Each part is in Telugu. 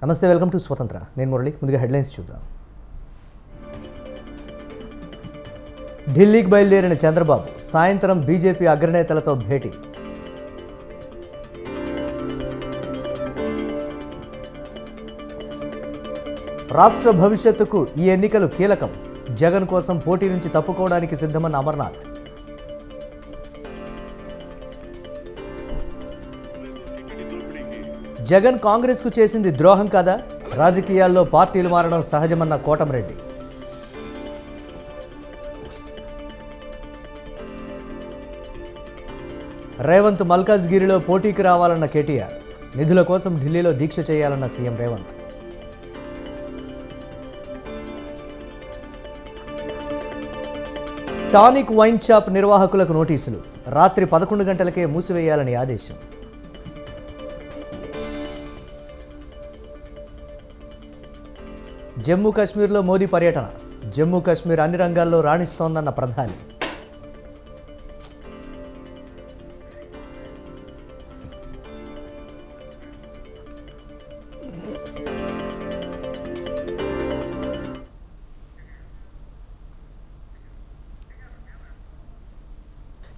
నమస్తే, వెల్కమ్ టు స్వతంత్ర. నేను మురళి. ముందుగా హెడ్లైన్స్ చూద్దాం. ఢిల్లీకి బయలుదేరిన చంద్రబాబు సాయంత్రం బీజేపీ అగ్రనేతలతో భేటీ. రాష్ట్ర భవిష్యత్తుకు ఈ ఎన్నికలు కీలకం. జగన్ కోసం పోటీ నుంచి తప్పుకోవడానికి సిద్ధమన్న అమర్నాథ్. జగన్ కాంగ్రెస్కు చేసింది ద్రోహం కాదా? రాజకీయాల్లో పార్టీలు మారడం సహజమన్న కోటమిరెడ్డి. రేవంత్ మల్కాజ్గిరిలో పోటీకి రావాలన్న కేటీఆర్. నిధుల కోసం ఢిల్లీలో దీక్ష చేయాలన్న CM Revanth. Tonic wine shop నిర్వాహకులకు నోటీసులు. రాత్రి 11 గంటలకే మూసివేయాలని ఆదేశం. జమ్మూ కాశ్మీర్లో మోదీ పర్యటన. జమ్మూ కాశ్మీర్ అన్ని రంగాల్లో రాణిస్తోందన్న ప్రధాని.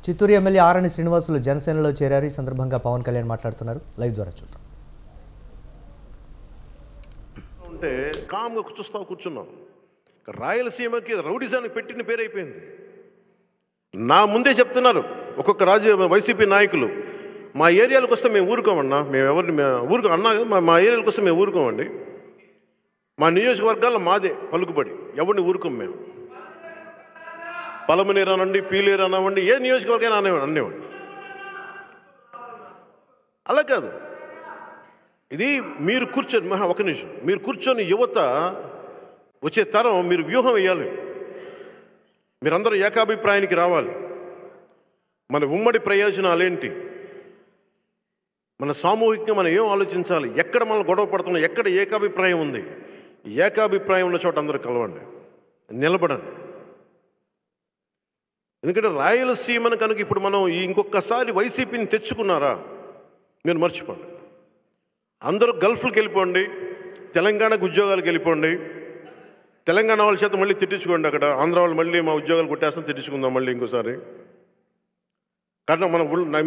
చిత్తూరు ఎమ్మెల్యే ఆరణి శ్రీనివాసులు జనసేనలో చేరారు. ఈ సందర్భంగా పవన్ కళ్యాణ్ మాట్లాడుతున్నారు. లైవ్ ద్వారా చూద్దాం. అంటే కామ్గా కూర్చున్నాం. రాయలసీమకి రౌడిజానికి పెట్టిన పేరు అయిపోయింది. నా ముందే చెప్తున్నారు ఒక్కొక్క వైసీపీ నాయకులు, మా ఏరియాలకు వస్తే మేము ఊరుకోమన్నా, మేము ఎవరిని ఊరుకో అన్నా కదా, మా ఏరియాలకు వస్తే మేము ఊరుకోమండి, మా నియోజకవర్గాల్లో మాదే పలుకుబడి, ఎవరిని ఊరుకోం మేము. పలమనేరు అనండి, పీలేరు అనండి, ఏ నియోజకవర్గైనా అనేవాడిని. అలా కాదు, ఇది మీరు కూర్చొని ఒక నిమిషం మీరు కూర్చొని యువత వచ్చే తరం మీరు వ్యూహం వేయాలి. మీరందరూ ఏకాభిప్రాయానికి రావాలి. మన ఉమ్మడి ప్రయోజనాలేంటి, మన సామూహికంగా మనం ఏం ఆలోచించాలి, ఎక్కడ మనం గొడవ పడుతున్నాం, ఎక్కడ ఏకాభిప్రాయం ఉంది, ఏకాభిప్రాయం ఉన్న చోట అందరూ కలవండి, నిలబడండి. ఎందుకంటే రాయలసీమను కనుక ఇప్పుడు మనం ఇంకొకసారి వైసీపీని తెచ్చుకున్నారా మీరు మర్చిపోండి. అందరూ గల్ఫ్కి వెళ్ళిపోండి, తెలంగాణకు ఉద్యోగాలకు వెళ్ళిపోండి, తెలంగాణ వాళ్ళ చేత మళ్ళీ తిట్టించుకోండి. అక్కడ ఆంధ్ర వాళ్ళు మళ్ళీ మా ఉద్యోగాలు కొట్టేస్తాం, తిట్టించుకుందాం మళ్ళీ ఇంకోసారి. കാരണം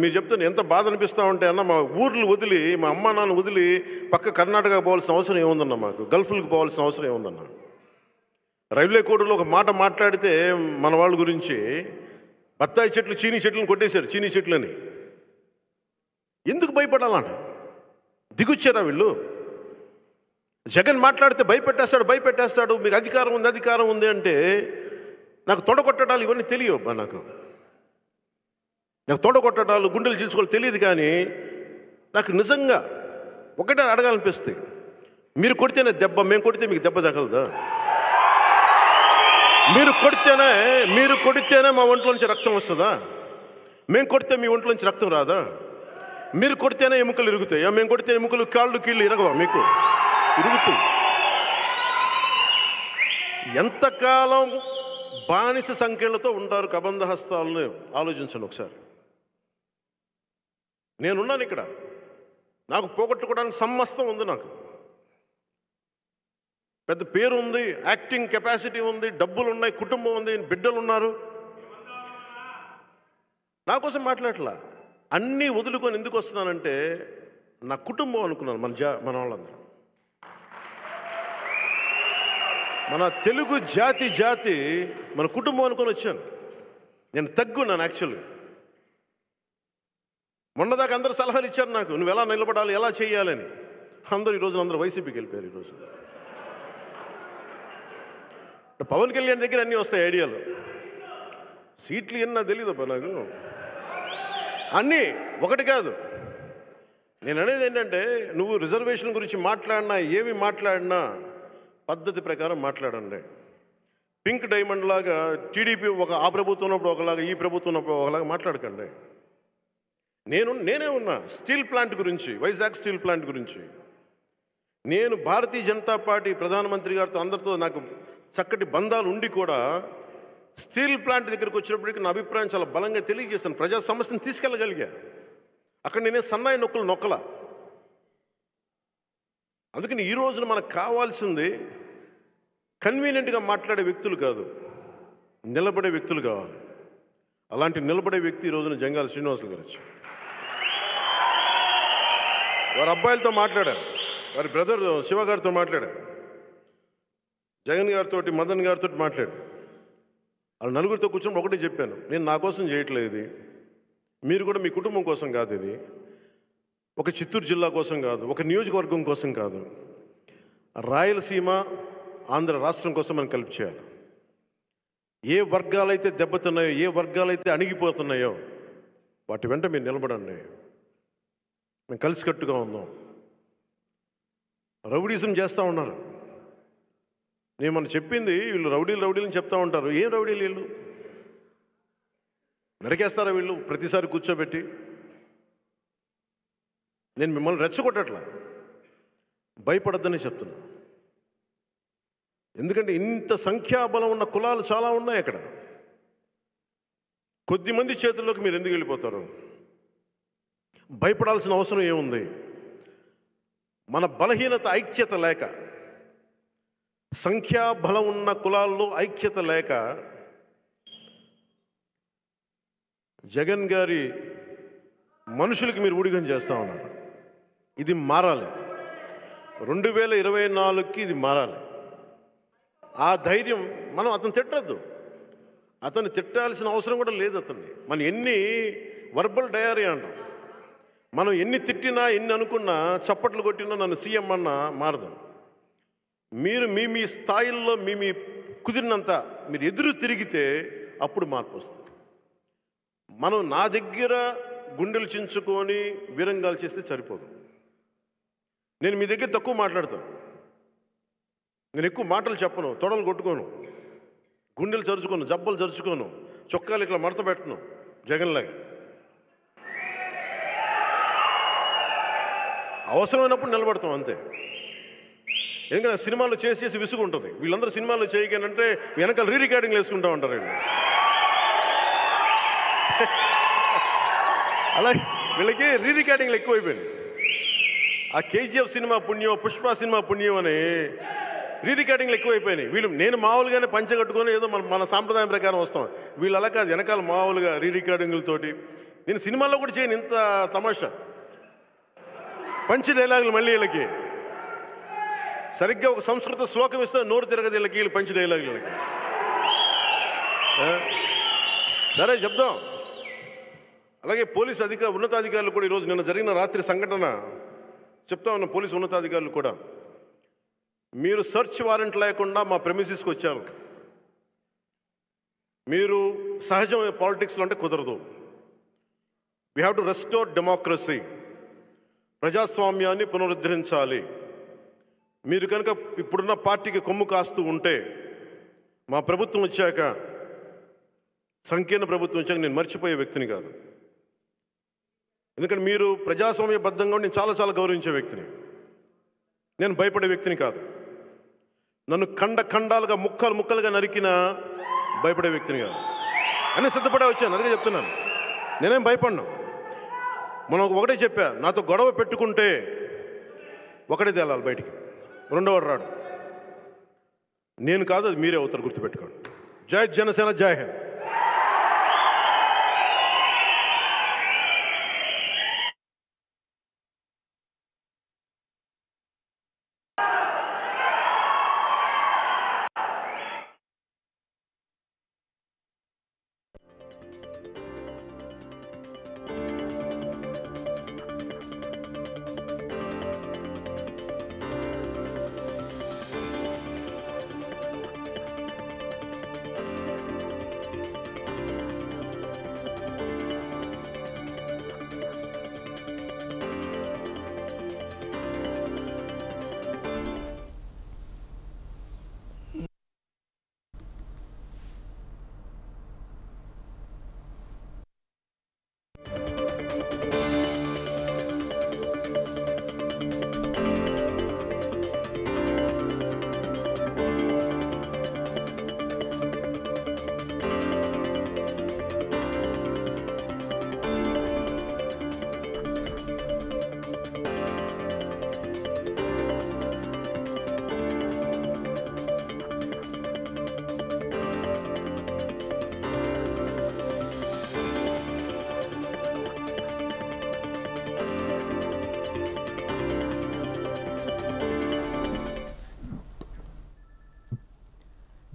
మీరు చెప్తాను ఎంత బాధ అనిపిస్తూ ఉంటే అన్న, మా ఊర్లు వదిలి, మా అమ్మ నాన్న వదిలి పక్క కర్ణాటక పోవాల్సిన అవసరం ఏముందన్న, మాకు గల్ఫ్లకు పోవాల్సిన అవసరం ఏముందన్న. రైల్వే కోడ్లో ఒక మాట మాట్లాడితే మన వాళ్ళ గురించి బత్తాయి చెట్లు చీనీ చెట్లను కొట్టేశారు, చీనీ చెట్లని. ఎందుకు భయపడాలన్న? దిగుచ్చారా వీళ్ళు? జగన్ మాట్లాడితే భయపెట్టేస్తాడు, మీకు అధికారం ఉంది అంటే నాకు తొడగొట్టడాలు ఇవన్నీ తెలియవు. నాకు తొడగొట్టడాలు, గుండెలు చీల్చుకోవాలి తెలియదు. కానీ నాకు నిజంగా ఒకటే అడగాలనిపిస్తుంది, మీరు కొడితేనే దెబ్బ, మేము కొడితే మీకు దెబ్బ తగలదా? మీరు కొడితేనే మా ఒంట్లో నుంచి రక్తం వస్తుందా? మేము కొడితే మీ ఒంట్లో నుంచి రక్తం రాదా? మీరు కొడితేనే ఎముకలు ఇరుగుతాయా? మేము కొడితే ఎముకలు, కాళ్ళు, కీళ్ళు ఇరగవా? మీకు ఇరుగుతుంది. ఎంతకాలం బానిస సంఖ్యలతో ఉంటారు కబంధ హస్తాలను ఆలోచించండి ఒకసారి. నేనున్నాను ఇక్కడ, నాకు పోగొట్టుకోవడానికి సమస్తం ఉంది. నాకు పెద్ద పేరు ఉంది, యాక్టింగ్ కెపాసిటీ ఉంది, డబ్బులు ఉన్నాయి, కుటుంబం ఉంది, బిడ్డలు ఉన్నారు. నా కోసం మాట్లాడట్లా. అన్నీ వదులుకొని ఎందుకు వస్తున్నానంటే నా కుటుంబం అనుకున్నాను. మన వాళ్ళందరూ, మన తెలుగు జాతి మన కుటుంబం అనుకొని వచ్చాను. నేను తగ్గున్నాను యాక్చువల్గా. మొన్నదాకా అందరూ సలహాలు ఇచ్చారు నాకు, నువ్వు ఎలా నిలబడాలి, ఎలా చేయాలని. అందరూ వైసీపీకి వెళ్ళిపోయారు. ఈరోజు పవన్ కళ్యాణ్ దగ్గర అన్నీ వస్తాయి ఐడియాలు. సీట్లు ఎన్నా తెలియదబ్బా నాకు. అన్నీ ఒకటి కాదు. నేను అనేది ఏంటంటే, నువ్వు రిజర్వేషన్ గురించి మాట్లాడినా, ఏమి మాట్లాడినా పద్ధతి ప్రకారం మాట్లాడండి. పింక్ డైమండ్ లాగా టీడీపీ ఆ ప్రభుత్వం ఉన్నప్పుడు ఒకలాగా, ఈ ప్రభుత్వం ఉన్నప్పుడు ఒకలాగా మాట్లాడకండి. నేనే ఉన్నా స్టీల్ ప్లాంట్ గురించి, వైజాగ్ స్టీల్ ప్లాంట్ గురించి. నేను భారతీయ జనతా పార్టీ ప్రధానమంత్రి గారితో అందరితో నాకు చక్కటి బంధాలు ఉండి కూడా స్టీల్ ప్లాంట్ దగ్గరికి వచ్చినప్పటికీ నా అభిప్రాయం చాలా బలంగా తెలియజేస్తాను. ప్రజా సమస్యను తీసుకెళ్ళగలిగా. అక్కడ నేనే సన్నాయి నొక్కల అందుకని ఈ రోజున మనకు కావాల్సింది కన్వీనియంట్గా మాట్లాడే వ్యక్తులు కాదు, నిలబడే వ్యక్తులు కావాలి. అలాంటి నిలబడే వ్యక్తి ఈ రోజున జంగాల శ్రీనివాసులు గారు వచ్చారు. వారి అబ్బాయిలతో మాట్లాడారు, వారి బ్రదర్ శివ గారితో మాట్లాడారు, జగన్ గారితో మదన్ గారితో మాట్లాడారు. వాళ్ళు నలుగురితో కూర్చొని ఒకటే చెప్పాను, నేను నా కోసం చేయట్లేదు ఇది, మీరు కూడా మీ కుటుంబం కోసం కాదు, ఇది ఒక చిత్తూరు జిల్లా కోసం కాదు, ఒక నియోజకవర్గం కోసం కాదు, రాయలసీమ ఆంధ్ర రాష్ట్రం కోసం మనం కలిపి చేయాలి. ఏ వర్గాలైతే దెబ్బతున్నాయో, ఏ వర్గాలైతే అణిగిపోతున్నాయో వాటి వెంట మీరు నిలబడండి, మేము కలిసికట్టుగా ఉందాం. రౌడీజం చేస్తూ ఉన్నారు. నేను మనం చెప్పింది వీళ్ళు రౌడీలు చెప్తా ఉంటారు. ఏం రౌడీలు వీళ్ళు? నరికేస్తారా వీళ్ళు ప్రతిసారి కూర్చోబెట్టి? నేను మిమ్మల్ని రెచ్చగొట్టట్లా, భయపడద్దని చెప్తున్నా. ఎందుకంటే ఇంత సంఖ్యాబలం ఉన్న కులాలు చాలా ఉన్నాయి అక్కడ. కొద్దిమంది చేతుల్లోకి మీరు ఎందుకు వెళ్ళిపోతారు? భయపడాల్సిన అవసరం ఏముంది? మన బలహీనత ఐక్యత లేక, సంఖ్యాబలం ఉన్న కులాల్లో ఐక్యత లేక జగన్ గారి మనుషులకి మీరు ఊడిగం చేస్తూ ఉన్నారు. ఇది మారాలి. 2024కి ఇది మారాలి. ఆ ధైర్యం మనం అతను తిట్టద్దు, అతన్ని తిట్టాల్సిన అవసరం కూడా లేదు. అతన్ని మనం ఎన్ని వర్బల్ డయారీ అంటాం, మనం ఎన్ని తిట్టినా ఎన్ని అనుకున్నా చప్పట్లు కొట్టినా నన్ను సీఎం అన్నా మారదు. మీరు మీ స్థాయిల్లో మీ కుదిరినంత మీరు ఎదురు తిరిగితే అప్పుడు మార్పు వస్తుంది. మనం నా దగ్గర గుండెలు చించుకొని వీరంగాలు చేస్తే సరిపోదు. నేను మీ దగ్గర తక్కువ మాట్లాడతాను, నేను ఎక్కువ మాటలు చెప్పను, తొడలు కొట్టుకోను, గుండెలు చరుచుకోను, జబ్బలు చరుచుకోను, చొక్కాలు ఇట్లా మడత పెట్టను జగన్లాగా. అవసరమైనప్పుడు నిలబడతాం అంతే. ఎందుకంటే సినిమాలు చేసి విసుగు ఉంటుంది. వీళ్ళందరూ సినిమాలు చేయగానంటే వెనకాల రికార్డింగ్లు వేసుకుంటా ఉంటారు వీళ్ళు. అలాగే వీళ్ళకి రికార్డింగ్లు ఎక్కువైపోయినాయి. ఆ కేజీఎఫ్ సినిమా పుణ్యం, పుష్ప సినిమా పుణ్యం అని రికార్డింగ్లు ఎక్కువైపోయినాయి. వీళ్ళు నేను మామూలుగానే పంచె కట్టుకొని ఏదో మన సాంప్రదాయం ప్రకారం వస్తాం. వీళ్ళు అలా కాదు, వెనకాల మామూలుగా రికార్డింగులతోటి. నేను సినిమాల్లో కూడా చేయను ఇంత తమాషా. పంచి డైలాగులు మళ్ళీ వీళ్ళకి సరిగ్గా ఒక సంస్కృత శ్లోకం ఇస్తే నోరు తిరగదు వీళ్ళకి, వీళ్ళు పంచి డైలాగులు వీళ్ళకి. సరే చెప్దాం. అలాగే పోలీసు ఉన్నతాధికారులు కూడా ఈరోజు నిన్న జరిగిన రాత్రి సంఘటన చెప్తా ఉన్న పోలీసు ఉన్నతాధికారులు కూడా, మీరు సెర్చ్ వారెంట్ లేకుండా మా ప్రెమిసెస్కి వచ్చారు, మీరు సహజమైన పాలిటిక్స్లో అంటే కుదరదు. We have to restore democracy, ప్రజాస్వామ్యాన్ని పునరుద్ధరించాలి. మీరు కనుక ఇప్పుడున్న పార్టీకి కొమ్ము కాస్తూ ఉంటే మా ప్రభుత్వం వచ్చాక, సంకీర్ణ ప్రభుత్వం వచ్చాక నేను మర్చిపోయే వ్యక్తిని కాదు. ఎందుకంటే మీరు ప్రజాస్వామ్యబద్ధంగా నేను చాలా గౌరవించే వ్యక్తిని, నేను భయపడే వ్యక్తిని కాదు. నన్ను ఖండాలుగా ముక్కలుగా నరికినా భయపడే వ్యక్తిని కాదు. అన్నీ సిద్ధపడే వచ్చాను, అందుకే చెప్తున్నాను. నేనేం భయపడ్ను. మనం ఒకటే చెప్పా, నాతో గొడవ పెట్టుకుంటే ఒకటే తేలాలి బయటికి, రెండోవాడు రాడు. నేను కాదు, అది మీరే అవుతారు, గుర్తుపెట్టుకోండి. జై జనసేన, జై హింద్.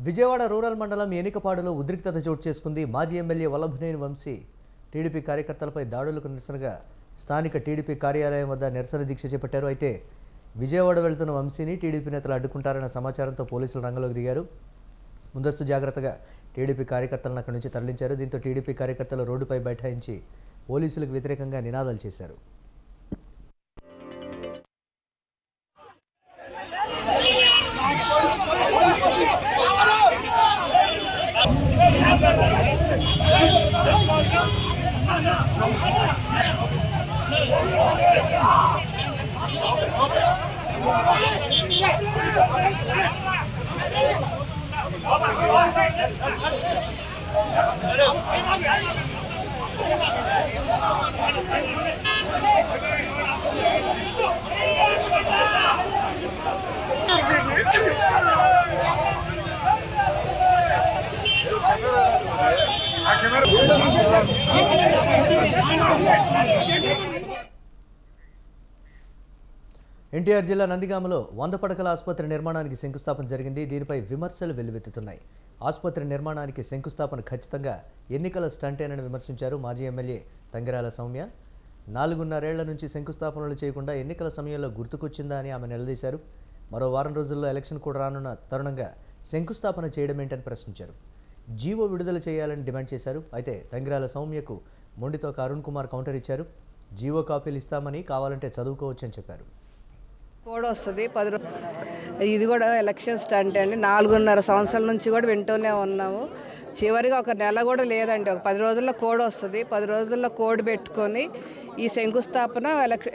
విజయవాడ రూరల్ మండలం ఎనికపాడులో ఉద్రిక్తత చోటు చేసుకుంది. మాజీ ఎమ్మెల్యే వల్లభనేని వంశీ టీడీపీ కార్యకర్తలపై దాడులకు నిరసనగా స్థానిక టీడీపీ కార్యాలయం వద్ద నిరసన దీక్ష చేపట్టారు. అయితే విజయవాడ వెళ్తున్న వంశీని టీడీపీ నేతలు అడ్డుకుంటారన్న సమాచారంతో పోలీసులు రంగంలోకి దిగారు. ముందస్తు జాగ్రత్తగా టీడీపీ కార్యకర్తలను అక్కడి నుంచి తరలించారు. దీంతో టీడీపీ కార్యకర్తలు రోడ్డుపై బైఠాయించి పోలీసులకు వ్యతిరేకంగా నినాదాలు చేశారు. ఎన్టీఆర్ జిల్లా నందిగామలో 100 పడకల ఆసుపత్రి నిర్మాణానికి శంకుస్థాపన జరిగింది. దీనిపై విమర్శలు వెల్లువెత్తుతున్నాయి. ఆసుపత్రి నిర్మాణానికి శంకుస్థాపన ఖచ్చితంగా ఎన్నికల స్టంటేనని విమర్శించారు మాజీ ఎమ్మెల్యే తంగిరాల సౌమ్య. 4.5 ఏళ్ల నుంచి శంకుస్థాపనలు చేయకుండా ఎన్నికల సమయంలో గుర్తుకొచ్చిందా అని ఆమె నిలదీశారు. మరో వారం రోజుల్లో ఎలక్షన్ కూడా రానున్న తరుణంగా శంకుస్థాపన చేయడం ఏంటని ప్రశ్నించారు. జీవో విడుదల చేయాలని డిమాండ్ చేశారు. అయితే తంగిరాల సౌమ్యకు మొండితో అరుణ్ కుమార్ కౌంటర్ ఇచ్చారు. జీవో కాపీలు ఇస్తామని, కావాలంటే చదువుకోవచ్చని చెప్పారు. కూడా వస్తుంది 10 ఇది కూడా ఎలక్షన్ స్టంట్ అండి. 4.5 సంవత్సరాల నుంచి కూడా వింటూనే ఉన్నాము. చివరిగా ఒక నెల కూడా లేదండి, ఒక 10 రోజుల్లో కోడ్ వస్తుంది. 10 రోజుల్లో కోడ్ పెట్టుకొని ఈ శంకుస్థాపన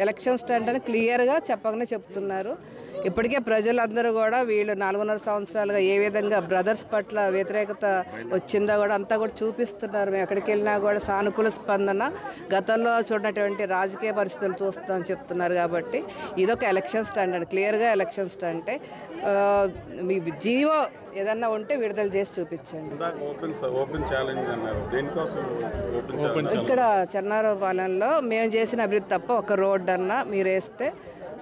ఎలక్షన్ స్టంట్ అని క్లియర్గా చెప్పగానే చెప్తున్నారు. ఇప్పటికే ప్రజలందరూ కూడా వీళ్ళు 4.5 సంవత్సరాలుగా ఏ విధంగా బ్రదర్స్ పట్ల వ్యతిరేకత వచ్చిందో కూడా అంతా కూడా చూపిస్తున్నారు. మేము ఎక్కడికి వెళ్ళినా కూడా సానుకూల స్పందన, గతంలో చూడనటువంటి రాజకీయ పరిస్థితులు చూస్తామని చెప్తున్నారు. కాబట్టి ఇదొక ఎలక్షన్ స్టంట్ అండి, క్లియర్గా ఎలక్షన్ స్టంటే. మీ జీవో ఏదన్నా ఉంటే విడుదల చేసి చూపించండి. ఇక్కడ చెన్నారావుపాలెంలో మేము చేసిన అభివృద్ధి తప్ప ఒక రోడ్డు అన్నా మీరు వేస్తే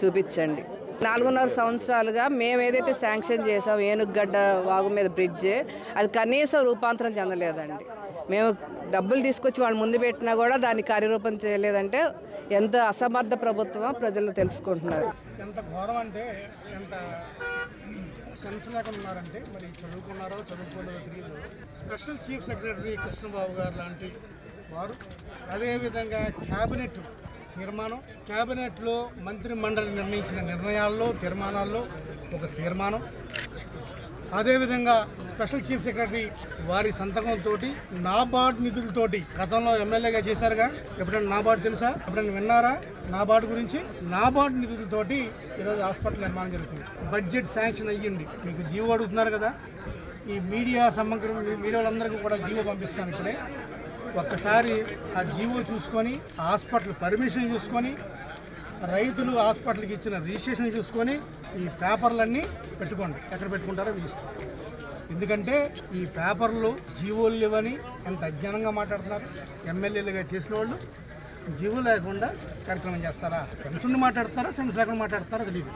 చూపించండి. 4.5 సంవత్సరాలుగా మేము ఏదైతే శాంక్షన్ చేసాం ఏనుగడ్డ వాగు మీద బ్రిడ్జ్, అది కనీసం రూపాంతరం చెందలేదండి. మేము డబ్బులు తీసుకొచ్చి వాళ్ళు ముందు పెట్టినా కూడా దాన్ని కార్యరూపం చేయలేదంటే ఎంత అసమర్థ ప్రభుత్వం ప్రజలు తెలుసుకుంటున్నారు. ఎంత ఘోరం అంటే ఎంత సెన్స్ లేకుండా ఉన్నారంటే, మరి చదువుకున్నారో చదువుకోలేదో తెలియదు. స్పెషల్ చీఫ్ సెక్రటరీ కృష్ణబాబు గారు లాంటి వారు, అదేవిధంగా క్యాబినెట్ తీర్మానం, క్యాబినెట్లో మంత్రి మండలి నిర్ణయించిన నిర్ణయాల్లో తీర్మానాల్లో ఒక తీర్మానం, అదేవిధంగా స్పెషల్ చీఫ్ సెక్రటరీ వారి సంతకంతో నాబార్డ్ నిధులతోటి గతంలో ఎమ్మెల్యేగా చేశారుగా, ఎప్పుడైనా నాబార్డ్ తెలుసా? ఎప్పుడైనా విన్నారా నాబార్డ్ గురించి? నాబార్డ్ నిధులతోటి ఈరోజు హాస్పిటల్ నిర్మాణం జరుగుతుంది. బడ్జెట్ శాంక్షన్ అయ్యింది. మీకు జీవో అడుగుతున్నారు కదా, ఈ మీడియా వాళ్ళందరికీ కూడా జీవో పంపిస్తాను ఇప్పుడే. ఒక్కసారి ఆ జీవో చూసుకొని, హాస్పిటల్ పర్మిషన్ చూసుకొని, రైతులు హాస్పిటల్కి ఇచ్చిన రిజిస్ట్రేషన్ చూసుకొని ఈ పేపర్లన్నీ పెట్టుకోండి. ఎక్కడ పెట్టుకుంటారో మీ ఇష్టం. ఎందుకంటే ఈ పేపర్లు జీవోలు ఇవ్వని ఎంత అజ్ఞానంగా మాట్లాడుతున్నారు. ఎమ్మెల్యేలుగా చేసిన వాళ్ళు జీవో లేకుండా కార్యక్రమం చేస్తారా? సెన్స్ ఉండి మాట్లాడతారా, సెన్స్ లేకుండా మాట్లాడతారా తెలియదు.